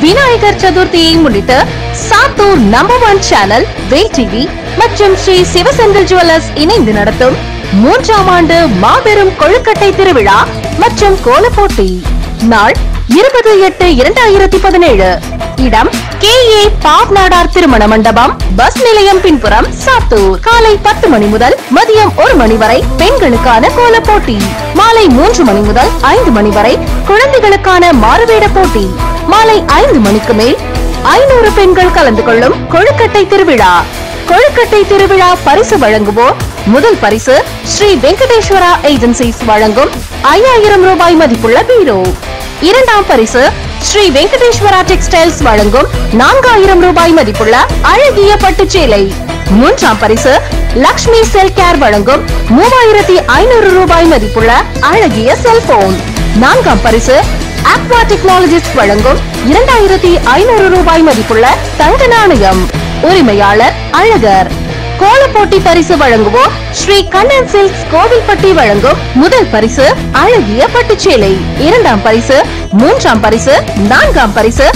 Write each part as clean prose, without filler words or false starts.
விநாயகர் சதுர்த்தியை முன்னிட்டு Sattur number 1 channel வேல் TV மற்றும் ஸ்ரீ சிவசெந்தில் ஜுவல்லர்ஸ் இணைந்து நடத்தும் 3ஆம் ஆண்டு மாபெரும் கொழுக்கட்டை திருவிழா மற்றும் கோலப்போட்டி. நாள் 20/8/2017. இடம் KA பாவ்நாடார் திருமண மண்டபம், பஸ் நிலையம் பின்புறம், சாத்தூர். காலை 10 மணி முதல் மதியம் 1 மணி வரை பெண்களுக்கான கோலப்போட்டி. மாலை 3 மணி முதல் 5 மணி வரை குழந்தைகளுக்கான மாறுவேட போட்டி. மாலை 5 மணிக்கு மேல் 500 பெண்கள் கலந்து கொள்ளும் கொழுக்கட்டை திருவிழா. கொழுக்கட்டை திருவிழா பரிசு வழங்குவோர்: முதல் பரிசு ஸ்ரீ வெங்கடேஸ்வரா ஏஜென்சிஸ் வழங்கும் 5000 ரூபாய் மதிப்புள்ள பீரோ. இரண்டாம் பரிசு ஸ்ரீ வெங்கடேஸ்வரா டெக்ஸ்டைல்ஸ் வழங்கும் 4000 ரூபாய் மதிப்புள்ள அழகிய பட்டுச்சேலை. மூன்றாம் பரிசு லக்ஷ்மி செல் கேர் வழங்கும் 3500 ரூபாய் மதிப்புள்ள அழகிய செல்போன். நான்காம் பரிசு அக்வா டெக்னாலஜிஸ் வழங்கும் 2500 ரூபாய் மதிப்புள்ள தங்க நாணயம். உரிமையாளர் அழகர். கோலப்போட்டி பரிசு வழங்குவோர் ஸ்ரீ கண்ணன் சில்க்ஸ் கோவில்பட்டி வழங்கும் முதல் பரிசு அழகிய பட்டுச்சேலை. இரண்டாம் பரிசு, மூன்றாம் பரிசு, நான்காம் பரிசு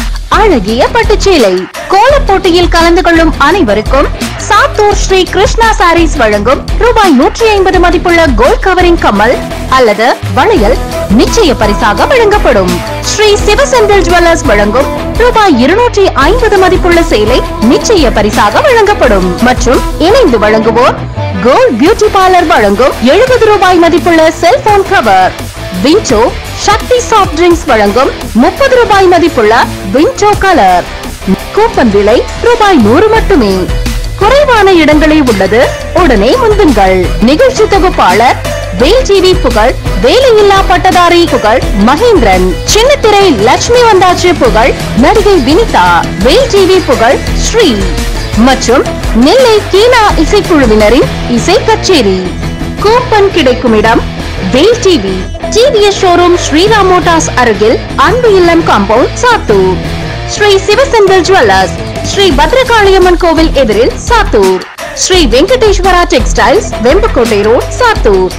அழகிய பட்டுச்சேலை. கோலப்போட்டியில் கலந்து கொள்ளும் அனைவருக்கும் சாத்தூர் ஸ்ரீ கிருஷ்ணா சாரீஸ் வழங்கும் ரூபாய் 150 மதிப்புள்ள கோல்ட் கவரிங் கம்மல் அல்லது வளையல் நிச்சய பரிசாக வழங்கப்படும். ஸ்ரீ சிவசெந்தில் ஜுவல்லர்ஸ் வழங்கும் ரூபாய் 250 மதிப்புள்ள சேலை நிச்சய பரிசாக வழங்கப்படும். மற்றும் இணைந்து வழங்குவோர் கோல்ட் பியூட்டி பார்லர் வழங்கும் 70 ரூபாய் மதிப்புள்ள செல்போன் கவர். விண்டோ சக்தி சாஃப்ட் ட்ரிங்க்ஸ் வழங்கும் 30 ரூபாய் மதிப்புள்ள விண்டோ கலர். கூப்பன் விலை ரூபாய் 100 மட்டுமே. குறைவான இடங்களே உள்ளது, உடனே முந்துங்கள். நிகழ்ச்சி தொகுப்பாளர் வேல் டிவி புகழ், வேலையில்லா பட்டதாரி புகழ் மகேந்திரன், சின்னத்திரை லட்சுமி வந்தாச்சு புகழ், நடிகை வினிதா, வேல் டிவி புகழ் ஸ்ரீ மற்றும் நெல்லை கீனா இசைக்குழுவினரின் இசை கச்சேரி. கூப்பன் கிடைக்கும் இடம் Vel TV, TVS showroom, Sriram motors அருகில், அன்பு இல்லம் காம்பவுண்ட், சாத்தூர். ஸ்ரீ சிவசெந்தில் ஜுவல்லர்ஸ், ஸ்ரீ பத்ரகாளியம்மன் கோவில் எதிரில், Sattur. Sri Venkateswara textiles, Vembakottai road, Sattur.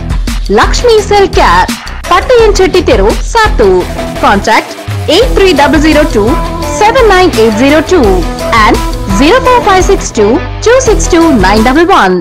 Lakshmi cell care, Pattaiyan Chetty தெரு, சாத்தூர். Contact 830002 79802 and 04562 262 911.